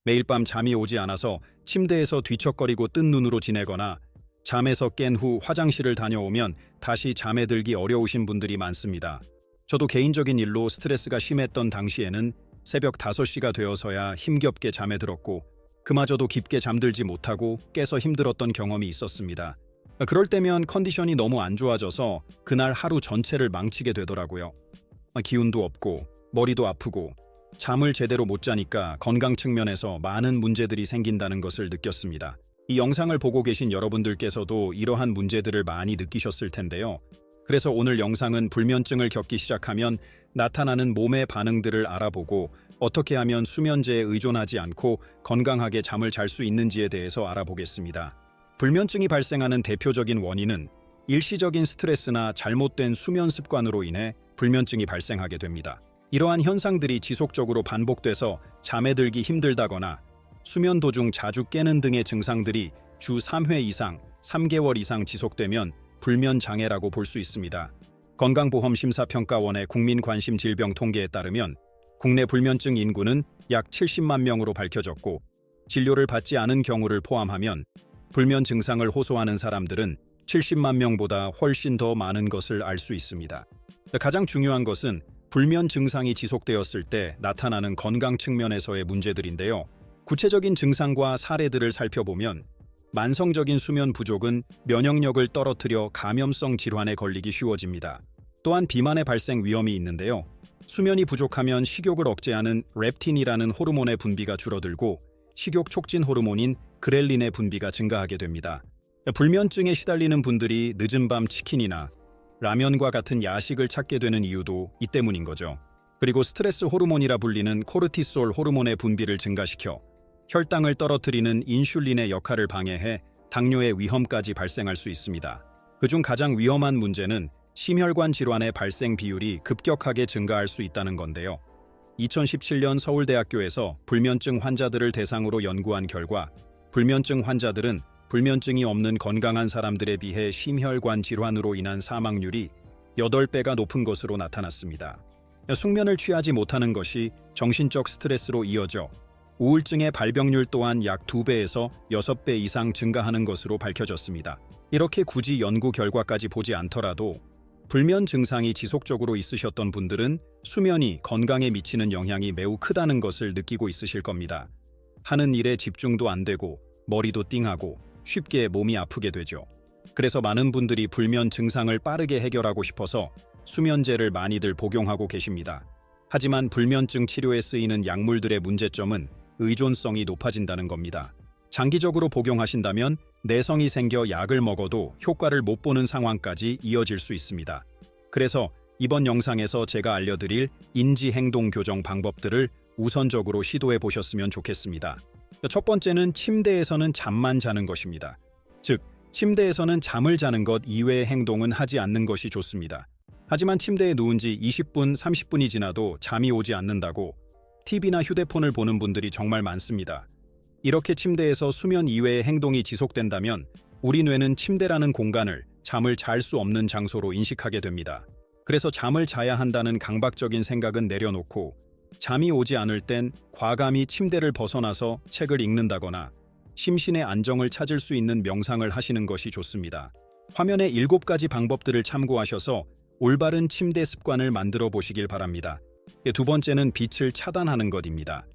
매일 밤 잠이 오지 않아서 침대에서 뒤척거리고 뜬 눈으로 지내거나 잠에서 깬 후 화장실을 다녀오면 다시 잠에 들기 어려우신 분들이 많습니다. 저도 개인적인 일로 스트레스가 심했던 당시에는 새벽 5시가 되어서야 힘겹게 잠에 들었고 그마저도 깊게 잠들지 못하고 깨서 힘들었던 경험이 있었습니다. 그럴 때면 컨디션이 너무 안 좋아져서 그날 하루 전체를 망치게 되더라고요. 기운도 없고 머리도 아프고 잠을 제대로 못 자니까 건강 측면에서 많은 문제들이 생긴다는 것을 느꼈습니다. 이 영상을 보고 계신 여러분들께서도 이러한 문제들을 많이 느끼셨을 텐데요. 그래서 오늘 영상은 불면증을 겪기 시작하면 나타나는 몸의 반응들을 알아보고 어떻게 하면 수면제에 의존하지 않고 건강하게 잠을 잘 수 있는지에 대해서 알아보겠습니다. 불면증이 발생하는 대표적인 원인은 일시적인 스트레스나 잘못된 수면 습관으로 인해 불면증이 발생하게 됩니다. 이러한 현상들이 지속적으로 반복돼서 잠에 들기 힘들다거나 수면 도중 자주 깨는 등의 증상들이 주 3회 이상, 3개월 이상 지속되면 불면장애라고 볼 수 있습니다. 건강보험심사평가원의 국민관심질병 통계에 따르면 국내 불면증 인구는 약 70만 명으로 밝혀졌고 진료를 받지 않은 경우를 포함하면 불면 증상을 호소하는 사람들은 70만 명보다 훨씬 더 많은 것을 알 수 있습니다. 가장 중요한 것은 불면 증상이 지속되었을 때 나타나는 건강 측면에서의 문제들인데요. 구체적인 증상과 사례들을 살펴보면 만성적인 수면 부족은 면역력을 떨어뜨려 감염성 질환에 걸리기 쉬워집니다. 또한 비만의 발생 위험이 있는데요. 수면이 부족하면 식욕을 억제하는 렙틴이라는 호르몬의 분비가 줄어들고 식욕 촉진 호르몬인 그렐린의 분비가 증가하게 됩니다. 불면증에 시달리는 분들이 늦은 밤 치킨이나 라면과 같은 야식을 찾게 되는 이유도 이 때문인 거죠. 그리고 스트레스 호르몬이라 불리는 코르티솔 호르몬의 분비를 증가시켜 혈당을 떨어뜨리는 인슐린의 역할을 방해해 당뇨의 위험까지 발생할 수 있습니다. 그중 가장 위험한 문제는 심혈관 질환의 발생 비율이 급격하게 증가할 수 있다는 건데요. 2017년 서울대학교에서 불면증 환자들을 대상으로 연구한 결과 불면증 환자들은 불면증이 없는 건강한 사람들에 비해 심혈관 질환으로 인한 사망률이 8배가 높은 것으로 나타났습니다. 숙면을 취하지 못하는 것이 정신적 스트레스로 이어져 우울증의 발병률 또한 약 2배에서 6배 이상 증가하는 것으로 밝혀졌습니다. 이렇게 굳이 연구 결과까지 보지 않더라도 불면 증상이 지속적으로 있으셨던 분들은 수면이 건강에 미치는 영향이 매우 크다는 것을 느끼고 있으실 겁니다. 하는 일에 집중도 안 되고 머리도 띵하고 쉽게 몸이 아프게 되죠. 그래서 많은 분들이 불면 증상을 빠르게 해결하고 싶어서 수면제를 많이들 복용하고 계십니다. 하지만 불면증 치료에 쓰이는 약물들의 문제점은 의존성이 높아진다는 겁니다. 장기적으로 복용하신다면 내성이 생겨 약을 먹어도 효과를 못 보는 상황까지 이어질 수 있습니다. 그래서 이번 영상에서 제가 알려드릴 인지행동 교정 방법들을 우선적으로 시도해 보셨으면 좋겠습니다. 첫 번째는 침대에서는 잠만 자는 것입니다. 즉, 침대에서는 잠을 자는 것 이외의 행동은 하지 않는 것이 좋습니다. 하지만 침대에 누운 지 20분, 30분이 지나도 잠이 오지 않는다고 TV나 휴대폰을 보는 분들이 정말 많습니다. 이렇게 침대에서 수면 이외의 행동이 지속된다면 우리 뇌는 침대라는 공간을 잠을 잘 수 없는 장소로 인식하게 됩니다. 그래서 잠을 자야 한다는 강박적인 생각은 내려놓고 잠이 오지 않을 땐 과감히 침대를 벗어나서 책을 읽는다거나 심신의 안정을 찾을 수 있는 명상을 하시는 것이 좋습니다. 화면의 7가지 방법들을 참고하셔서 올바른 침대 습관을 만들어 보시길 바랍니다. 두 번째는 빛을 차단하는 것입니다.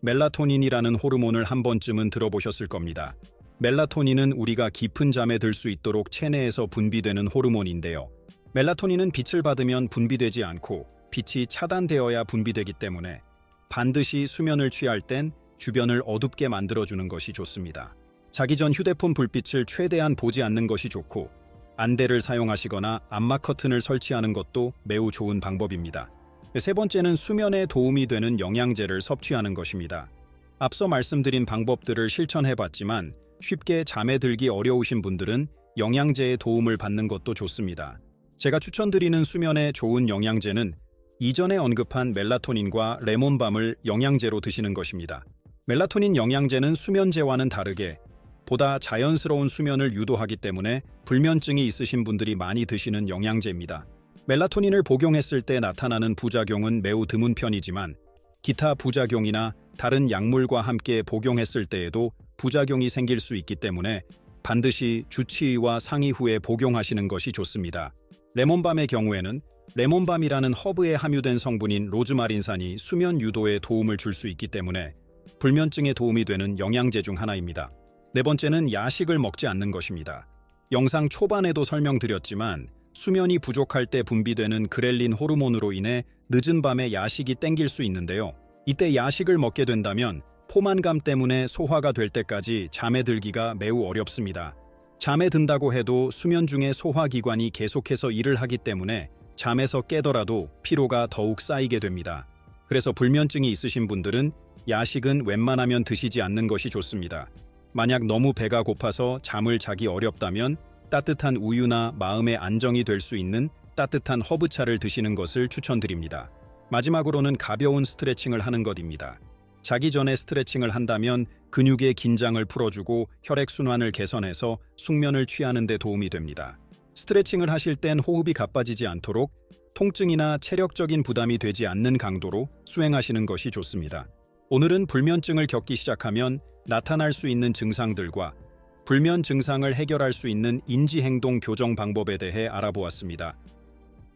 멜라토닌이라는 호르몬을 한 번쯤은 들어보셨을 겁니다. 멜라토닌은 우리가 깊은 잠에 들 수 있도록 체내에서 분비되는 호르몬인데요. 멜라토닌은 빛을 받으면 분비되지 않고 빛이 차단되어야 분비되기 때문에 반드시 수면을 취할 땐 주변을 어둡게 만들어주는 것이 좋습니다. 자기 전 휴대폰 불빛을 최대한 보지 않는 것이 좋고 안대를 사용하시거나 암막 커튼을 설치하는 것도 매우 좋은 방법입니다. 세 번째는 수면에 도움이 되는 영양제를 섭취하는 것입니다. 앞서 말씀드린 방법들을 실천해봤지만 쉽게 잠에 들기 어려우신 분들은 영양제의 도움을 받는 것도 좋습니다. 제가 추천드리는 수면에 좋은 영양제는 이전에 언급한 멜라토닌과 레몬밤을 영양제로 드시는 것입니다. 멜라토닌 영양제는 수면제와는 다르게 보다 자연스러운 수면을 유도하기 때문에 불면증이 있으신 분들이 많이 드시는 영양제입니다. 멜라토닌을 복용했을 때 나타나는 부작용은 매우 드문 편이지만 기타 부작용이나 다른 약물과 함께 복용했을 때에도 부작용이 생길 수 있기 때문에 반드시 주치의와 상의 후에 복용하시는 것이 좋습니다. 레몬밤의 경우에는 레몬밤이라는 허브에 함유된 성분인 로즈마린산이 수면 유도에 도움을 줄 수 있기 때문에 불면증에 도움이 되는 영양제 중 하나입니다. 네 번째는 야식을 먹지 않는 것입니다. 영상 초반에도 설명드렸지만 수면이 부족할 때 분비되는 그렐린 호르몬으로 인해 늦은 밤에 야식이 땡길 수 있는데요. 이때 야식을 먹게 된다면 포만감 때문에 소화가 될 때까지 잠에 들기가 매우 어렵습니다. 잠에 든다고 해도 수면 중에 소화기관이 계속해서 일을 하기 때문에 잠에서 깨더라도 피로가 더욱 쌓이게 됩니다. 그래서 불면증이 있으신 분들은 야식은 웬만하면 드시지 않는 것이 좋습니다. 만약 너무 배가 고파서 잠을 자기 어렵다면 따뜻한 우유나 마음의 안정이 될 수 있는 따뜻한 허브차를 드시는 것을 추천드립니다. 마지막으로는 가벼운 스트레칭을 하는 것입니다. 자기 전에 스트레칭을 한다면 근육의 긴장을 풀어주고 혈액순환을 개선해서 숙면을 취하는 데 도움이 됩니다. 스트레칭을 하실 땐 호흡이 가빠지지 않도록 통증이나 체력적인 부담이 되지 않는 강도로 수행하시는 것이 좋습니다. 오늘은 불면증을 겪기 시작하면 나타날 수 있는 증상들과 불면 증상을 해결할 수 있는 인지행동 교정 방법에 대해 알아보았습니다.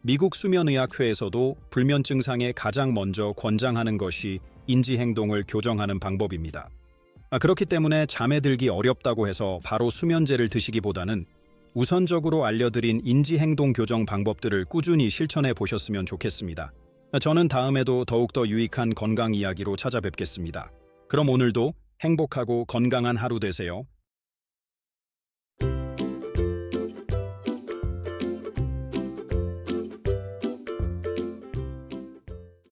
미국 수면의학회에서도 불면 증상에 가장 먼저 권장하는 것이 인지행동을 교정하는 방법입니다. 그렇기 때문에 잠에 들기 어렵다고 해서 바로 수면제를 드시기보다는 우선적으로 알려드린 인지행동 교정 방법들을 꾸준히 실천해 보셨으면 좋겠습니다. 저는 다음에도 더욱더 유익한 건강 이야기로 찾아뵙겠습니다. 그럼 오늘도 행복하고 건강한 하루 되세요.